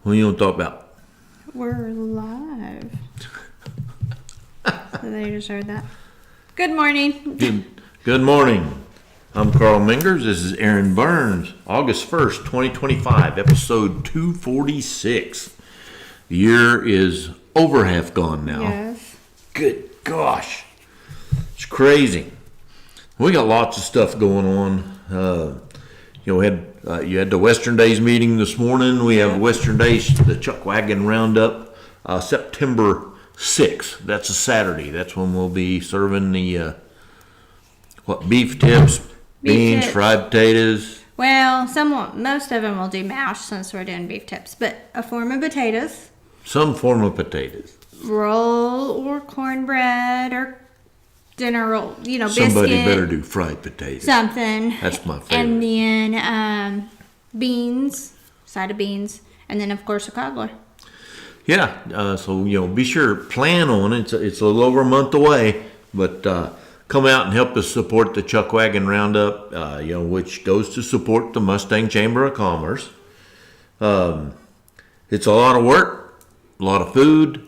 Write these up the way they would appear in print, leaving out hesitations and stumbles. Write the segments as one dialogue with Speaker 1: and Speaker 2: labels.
Speaker 1: What you want to talk about?
Speaker 2: We're live. So they just heard that. Good morning.
Speaker 1: Good morning. I'm Carl Mingers. This is Aaron Burns. August 1st, 2025, episode 246. The year is over half gone now.
Speaker 2: Yes.
Speaker 1: Good gosh. It's crazy. We got lots of stuff going on. You had the Western Days meeting this morning. We have Western Days, the Chuck Wagon Roundup, September 6th. That's a Saturday. That's when we'll be serving the beef tips, beans,
Speaker 2: tips.
Speaker 1: fried potatoes.
Speaker 2: Well, most of them will do mash since we're doing beef tips, but a form of potatoes,
Speaker 1: Some form of potatoes.
Speaker 2: roll or cornbread or dinner roll, biscuit.
Speaker 1: Somebody better do fried potatoes.
Speaker 2: Something.
Speaker 1: That's my favorite.
Speaker 2: And then beans, side of beans, and then of course a cobbler.
Speaker 1: Yeah, so be sure plan on it. It's a little over a month away, but come out and help us support the Chuck Wagon Roundup, which goes to support the Mustang Chamber of Commerce. It's a lot of work, a lot of food,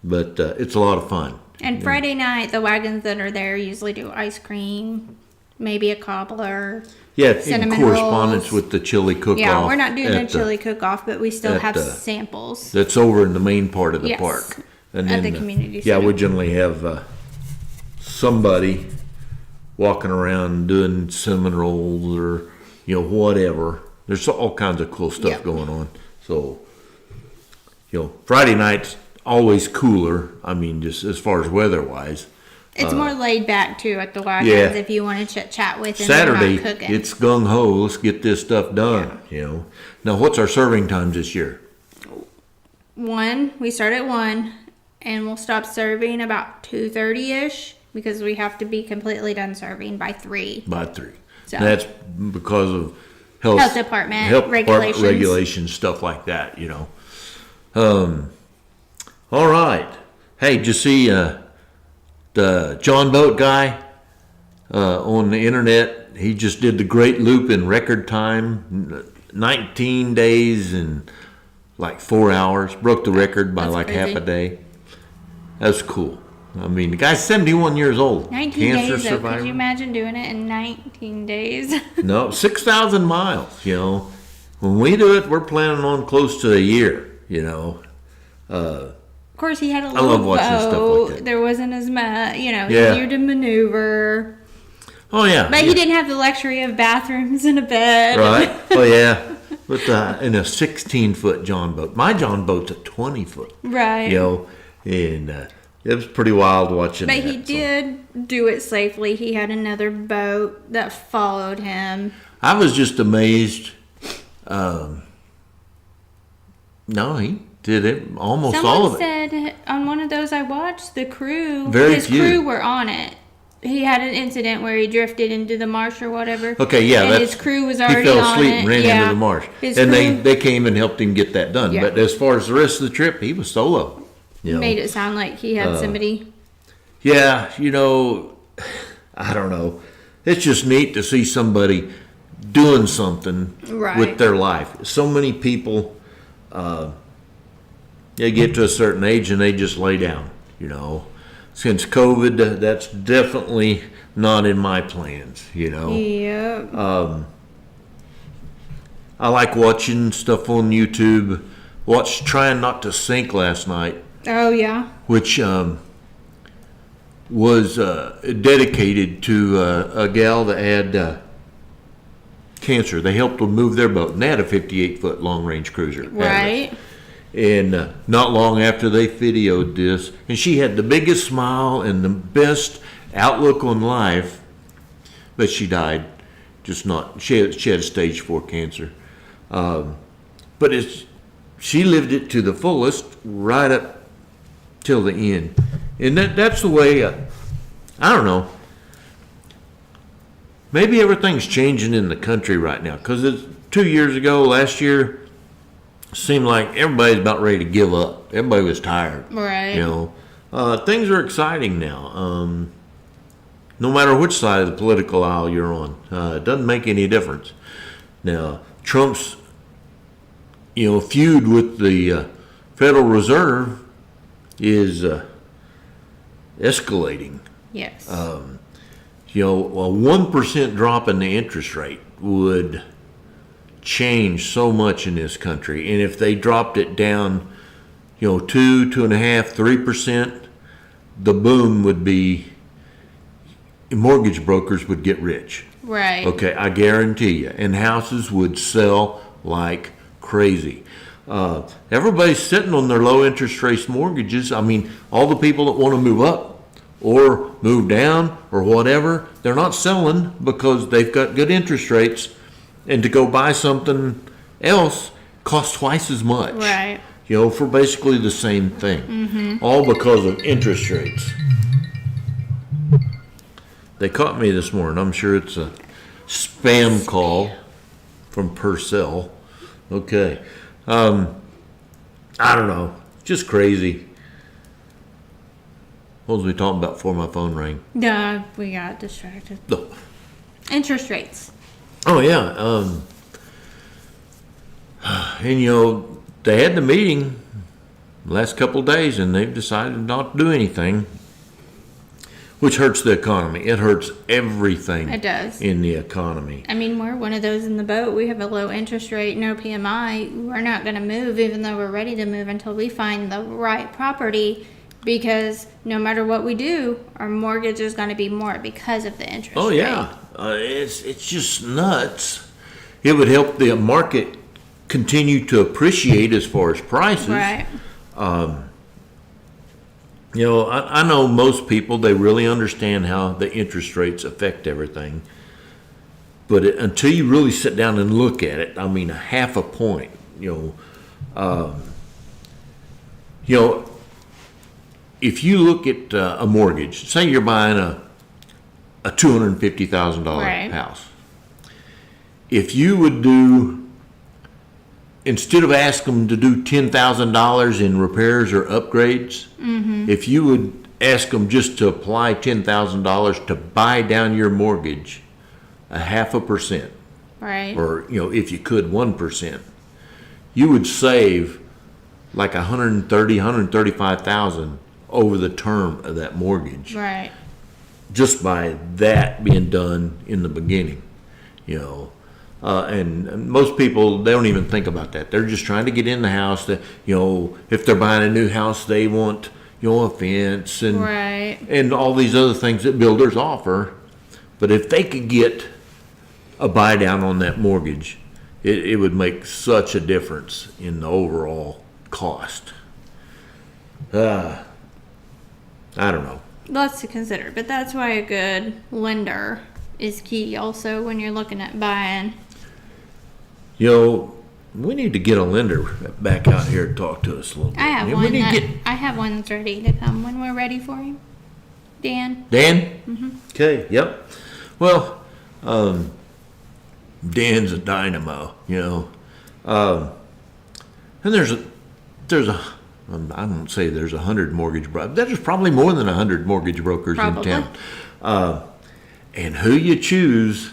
Speaker 1: but it's a lot of fun.
Speaker 2: And Friday night, the wagons that are there usually do ice cream, maybe a cobbler.
Speaker 1: Yeah, in
Speaker 2: cinnamon
Speaker 1: correspondence
Speaker 2: rolls.
Speaker 1: with the chili cook-off.
Speaker 2: Yeah, we're not doing a chili cook-off, but we still have
Speaker 1: the-
Speaker 2: samples.
Speaker 1: That's over in the main part of the
Speaker 2: Yes,
Speaker 1: park. And
Speaker 2: at the community
Speaker 1: Yeah,
Speaker 2: center.
Speaker 1: we generally have somebody walking around doing cinnamon rolls or, whatever. There's all kinds of cool stuff
Speaker 2: Yep.
Speaker 1: going on. So, Friday night's always cooler. I mean, just as far as weather-wise.
Speaker 2: It's more laid back, too, at the wagons
Speaker 1: Yeah.
Speaker 2: if you want to chit-chat with them.
Speaker 1: Saturday,
Speaker 2: They're not cooking.
Speaker 1: it's gung-ho. Let's get this stuff done, Now, what's our serving times this year?
Speaker 2: 1, we start at 1, and we'll stop serving about 2:30-ish because we have to be completely done serving by 3.
Speaker 1: By 3.
Speaker 2: So-
Speaker 1: That's because of health
Speaker 2: department
Speaker 1: regulations, stuff like that, All right. Hey, did you see the John Boat guy on the internet? He just did the Great Loop in record time, 19 days and like 4 hours. Broke the record by
Speaker 2: That's
Speaker 1: like
Speaker 2: crazy.
Speaker 1: half a day. That's cool. I mean, the guy's 71 years old.
Speaker 2: 19
Speaker 1: Cancer
Speaker 2: days, though.
Speaker 1: survivor.
Speaker 2: Could you imagine doing it in 19 days?
Speaker 1: No, 6,000 miles, When we do it, we're planning on close to a year,
Speaker 2: Of course, he had a little
Speaker 1: love watching stuff
Speaker 2: boat.
Speaker 1: like that.
Speaker 2: There wasn't as much,
Speaker 1: Yeah.
Speaker 2: easier to maneuver.
Speaker 1: Oh, yeah.
Speaker 2: But he didn't have the luxury of bathrooms and a bed.
Speaker 1: Right? Oh, yeah. But in a 16-foot John boat. My John boat's a 20-foot.
Speaker 2: Right.
Speaker 1: And it was pretty wild watching
Speaker 2: But
Speaker 1: that.
Speaker 2: he did do it safely. He had another boat that followed him.
Speaker 1: I was just amazed. No, he did it almost all of
Speaker 2: Someone
Speaker 1: it.
Speaker 2: said on one of those I watched, the crew,
Speaker 1: Very
Speaker 2: his
Speaker 1: few.
Speaker 2: crew were on it. He had an incident where he drifted into the marsh or whatever.
Speaker 1: Okay, yeah,
Speaker 2: and
Speaker 1: that's,
Speaker 2: his crew was
Speaker 1: he
Speaker 2: already
Speaker 1: fell
Speaker 2: on
Speaker 1: asleep
Speaker 2: it.
Speaker 1: and ran
Speaker 2: Yeah.
Speaker 1: into the marsh.
Speaker 2: His
Speaker 1: And
Speaker 2: crew
Speaker 1: they came and helped him get that done.
Speaker 2: Yeah.
Speaker 1: But as far as the rest of the trip, he was solo.
Speaker 2: made it sound like he had somebody.
Speaker 1: Yeah, I don't know. It's just neat to see somebody doing something
Speaker 2: Right.
Speaker 1: with their life. So many people, they get to a certain age and they just lay down, Since COVID, that's definitely not in my plans,
Speaker 2: Yeah.
Speaker 1: I like watching stuff on YouTube. Watched Trying Not to Sink last night,
Speaker 2: Oh yeah.
Speaker 1: which was dedicated to a gal that had cancer. They helped them move their boat, and they had a 58-foot long-range cruiser.
Speaker 2: Right.
Speaker 1: And not long after they videoed this, and she had the biggest smile and the best outlook on life, but she died. She had stage 4 cancer. But she lived it to the fullest right up till the end. And that's the way, I don't know. Maybe everything's changing in the country right now. Because 2 years ago, last year, seemed like everybody's about ready to give up. Everybody was tired.
Speaker 2: Right.
Speaker 1: Things are exciting now. No matter which side of the political aisle you're on. It doesn't make any difference. Now, Trump's, feud with the Federal Reserve is escalating.
Speaker 2: Yes.
Speaker 1: A 1% drop in the interest rate would change so much in this country. And if they dropped it down, 2.5%, 3%, the boom would be mortgage brokers would get rich.
Speaker 2: Right.
Speaker 1: Okay, I guarantee you. And houses would sell like crazy. Everybody's sitting on their low interest rate mortgages. I mean, all the people that want to move up or move down or whatever, they're not selling because they've got good interest rates. And to go buy something else costs twice as much.
Speaker 2: Right.
Speaker 1: For basically the same thing. All because of interest rates. They caught me this morning. I'm sure it's a spam call from Purcell. Okay. I don't know. Just crazy. What was we talking about before my phone rang?
Speaker 2: Yeah, we got distracted.
Speaker 1: No.
Speaker 2: Interest rates.
Speaker 1: Oh, yeah. And, they had the meeting the last couple of days, and they've decided not to do anything, which hurts the economy. It hurts everything.
Speaker 2: It does.
Speaker 1: In the economy.
Speaker 2: I mean, we're one of those in the boat. We have a low interest rate, no PMI. We're not going to move, even though we're ready to move, until we find the right property, because no matter what we do, our mortgage is going to be more because of the interest rate.
Speaker 1: Oh, yeah. It's just nuts. It would help the market continue to appreciate as far as prices.
Speaker 2: Right.
Speaker 1: I know most people, they really understand how the interest rates affect everything. But until you really sit down and look at it, I mean, a half a point, if you look at a mortgage, say you're buying a $250,000
Speaker 2: Right.
Speaker 1: house. If you would do, instead of asking them to do $10,000 in repairs or upgrades, if you would ask them just to apply $10,000 to buy down your mortgage, a 0.5%,
Speaker 2: Right.
Speaker 1: or if you could 1%, you would save like $135,000 over the term of that mortgage,
Speaker 2: Right.
Speaker 1: just by that being done in the beginning. And most people, they don't even think about that. They're just trying to get in the house. That if they're buying a new house, they want a fence and
Speaker 2: Right.
Speaker 1: and all these other things that builders offer. But if they could get a buy down on that mortgage, it would make such a difference in the overall cost. I don't know.
Speaker 2: Lots to consider, but that's why a good lender is key also when you're looking at buying.
Speaker 1: We need to get a lender back out here to talk to us a little bit.
Speaker 2: I have
Speaker 1: We
Speaker 2: one
Speaker 1: need to
Speaker 2: that,
Speaker 1: get
Speaker 2: I have one that's ready to come when we're ready for him. Dan.
Speaker 1: Dan? Okay, yep. Well, Dan's a dynamo, and there's a, I don't say there's 100 mortgage brokers. There's probably more than 100 mortgage brokers
Speaker 2: Probably.
Speaker 1: in town. And who you choose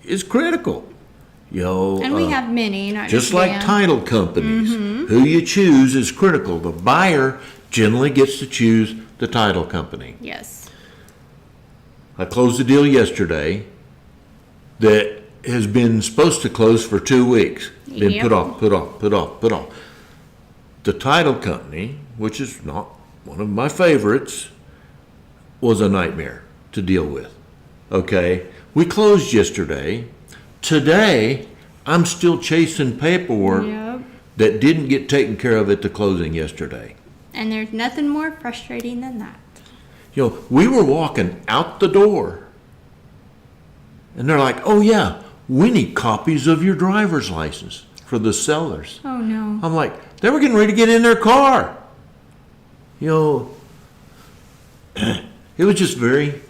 Speaker 1: is critical.
Speaker 2: And we have many, not
Speaker 1: Just like
Speaker 2: Dan.
Speaker 1: title companies, who you choose is critical. The buyer generally gets to choose the title company.
Speaker 2: Yes.
Speaker 1: I closed a deal yesterday that has been supposed to close for 2 weeks. Been
Speaker 2: Yep.
Speaker 1: put off. The title company, which is not one of my favorites, was a nightmare to deal with. Okay? We closed yesterday. Today, I'm still chasing paperwork
Speaker 2: Yep.
Speaker 1: that didn't get taken care of at the closing yesterday.
Speaker 2: And there's nothing more frustrating than that.
Speaker 1: We were walking out the door, and they're like, "Oh yeah, we need copies of your driver's license for the sellers."
Speaker 2: Oh no.
Speaker 1: I'm like, they were getting ready to get in their car. It was just very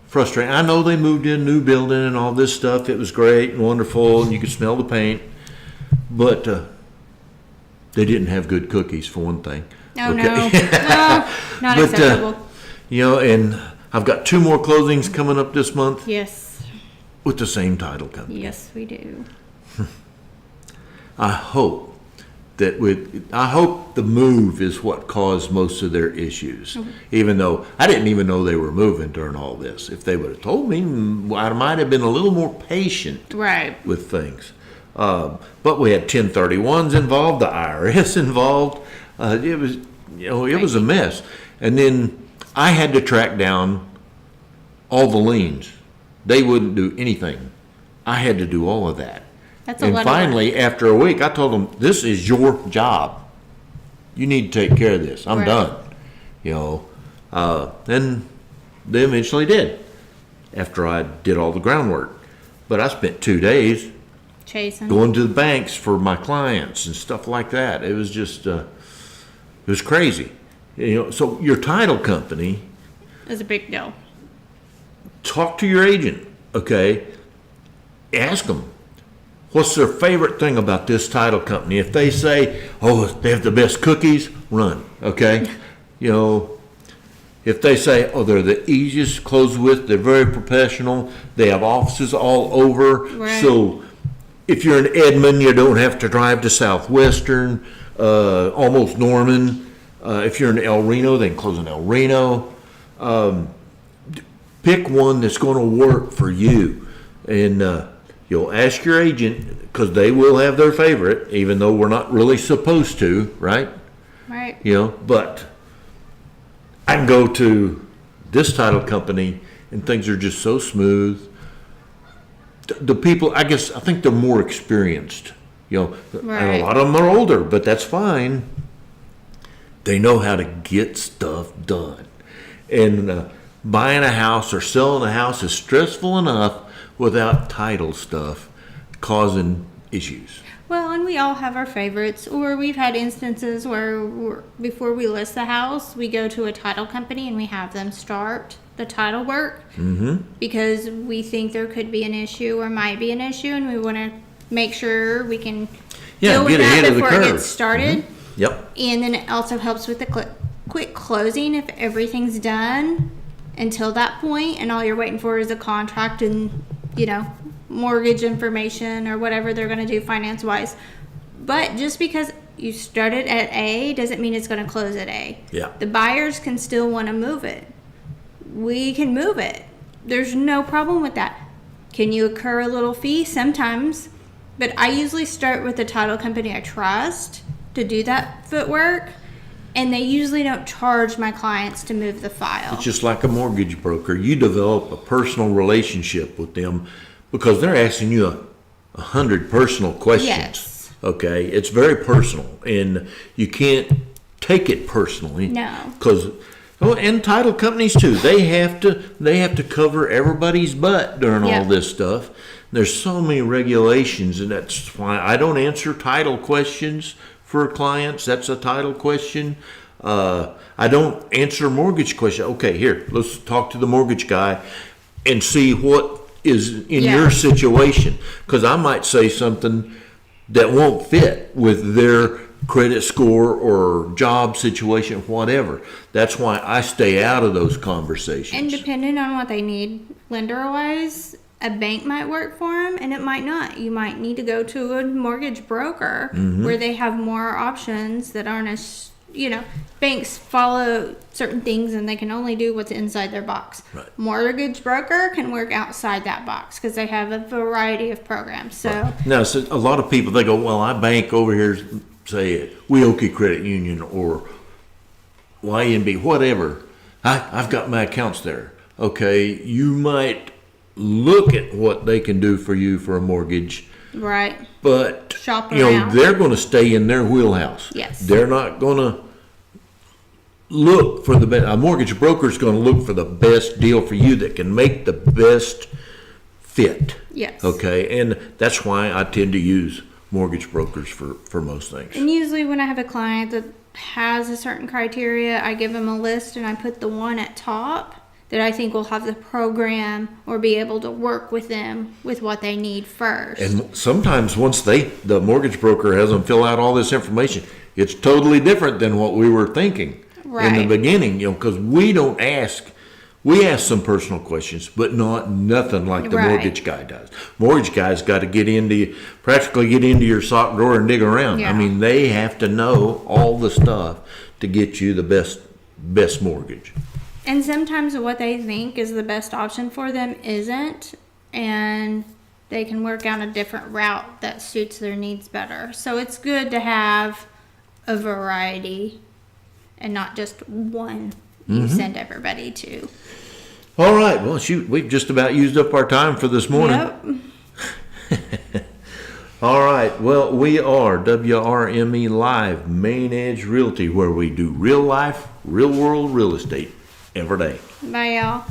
Speaker 1: frustrating. I know they moved in, new building and all this stuff. It was great and wonderful, and you could smell the paint, but they didn't have good cookies for one thing.
Speaker 2: Oh
Speaker 1: Okay.
Speaker 2: no. No, not
Speaker 1: But,
Speaker 2: acceptable.
Speaker 1: And I've got 2 more closings coming up this month
Speaker 2: Yes.
Speaker 1: with the same title company.
Speaker 2: Yes, we do.
Speaker 1: I hope I hope the move is what caused most of their issues. Even though I didn't even know they were moving during all this. If they would have told me, I might have been a little more patient
Speaker 2: Right.
Speaker 1: with things. But we had 1031s involved, the IRS involved. It was, it was a mess. And then I had to track down all the liens. They wouldn't do anything. I had to do all of that.
Speaker 2: That's a
Speaker 1: And
Speaker 2: lot of work.
Speaker 1: finally, after a week, I told them, this is your job. You need to take care of this. I'm
Speaker 2: Right.
Speaker 1: done. And they eventually did after I did all the groundwork. But I spent 2 days
Speaker 2: Chasing.
Speaker 1: going to the banks for my clients and stuff like that. It was just, it was crazy. So your title company,
Speaker 2: Is a big deal.
Speaker 1: talk to your agent, okay? Ask them, what's their favorite thing about this title company? If they say, oh, they have the best cookies, run, okay? If they say, oh, they're the easiest to close with, they're very professional, they have offices all over.
Speaker 2: Right.
Speaker 1: So if you're in Edmond, you don't have to drive to Southwestern, almost Norman. If you're in El Reno, they can close in El Reno. Pick one that's going to work for you. And you'll ask your agent, because they will have their favorite, even though we're not really supposed to, right?
Speaker 2: Right.
Speaker 1: But I can go to this title company and things are just so smooth. The people, I think they're more experienced, and
Speaker 2: Right.
Speaker 1: a lot of them are older, but that's fine. They know how to get stuff done. And buying a house or selling a house is stressful enough without title stuff causing issues.
Speaker 2: Well, and we all have our favorites, or we've had instances where before we list the house, we go to a title company and we have them start the title work because we think there could be an issue or might be an issue, and we want to make sure we can deal with
Speaker 1: get ahead
Speaker 2: that
Speaker 1: of the
Speaker 2: before it
Speaker 1: curve.
Speaker 2: gets started.
Speaker 1: Yep.
Speaker 2: And then it also helps with the quick closing if everything's done until that point, and all you're waiting for is a contract and mortgage information or whatever they're going to do finance wise. But just because you started at A doesn't mean it's going to close at A.
Speaker 1: Yeah.
Speaker 2: The buyers can still want to move it. We can move it. There's no problem with that. Can you incur a little fee? Sometimes. But I usually start with the title company I trust to do that footwork, and they usually don't charge my clients to move the file.
Speaker 1: It's just like a mortgage broker. You develop a personal relationship with them because they're asking you 100 personal questions.
Speaker 2: Yes.
Speaker 1: Okay, it's very personal, and you can't take it personally.
Speaker 2: No.
Speaker 1: Because, and title companies too. They have to cover everybody's butt during
Speaker 2: Yeah.
Speaker 1: all this stuff. There's so many regulations, and that's why I don't answer title questions for clients. That's a title question. I don't answer mortgage question. Okay, here, let's talk to the mortgage guy and see what is in
Speaker 2: Yeah.
Speaker 1: your situation. Because I might say something that won't fit with their credit score or job situation, whatever. That's why I stay out of those conversations.
Speaker 2: And depending on what they need lender-wise, a bank might work for them and it might not. You might need to go to a mortgage broker where they have more options that aren't as, banks follow certain things and they can only do what's inside their box.
Speaker 1: Right.
Speaker 2: Mortgage broker can work outside that box because they have a variety of programs. So,
Speaker 1: Now, so a lot of people, they go, well, I bank over here, say, Weoki Credit Union or YNB, whatever. I've got my accounts there. Okay, you might look at what they can do for you for a mortgage,
Speaker 2: right.
Speaker 1: but
Speaker 2: Shop around.
Speaker 1: they're going to stay in their wheelhouse.
Speaker 2: Yes.
Speaker 1: They're not going to look for the best. A mortgage broker is going to look for the best deal for you that can make the best fit.
Speaker 2: Yes.
Speaker 1: Okay, and that's why I tend to use mortgage brokers for most things.
Speaker 2: And usually when I have a client that has a certain criteria, I give them a list and I put the one at top that I think will have the program or be able to work with them with what they need first.
Speaker 1: And sometimes once the mortgage broker has them fill out all this information, it's totally different than what we were thinking in the
Speaker 2: Right.
Speaker 1: beginning, because we don't ask We ask some personal questions, but nothing like the
Speaker 2: Right.
Speaker 1: mortgage guy does. Mortgage guy's got to practically get into your sock drawer and dig around.
Speaker 2: Yeah.
Speaker 1: I mean, they have to know all the stuff to get you the best mortgage.
Speaker 2: And sometimes what they think is the best option for them isn't, and they can work out a different route that suits their needs better. So it's good to have a variety and not just one you send everybody to.
Speaker 1: All right. Well, shoot, we've just about used up our time for this morning.
Speaker 2: Yep.
Speaker 1: All right. Well, we are WRME Live, Main Edge Realty, where we do real life, real world real estate every day.
Speaker 2: Bye, y'all.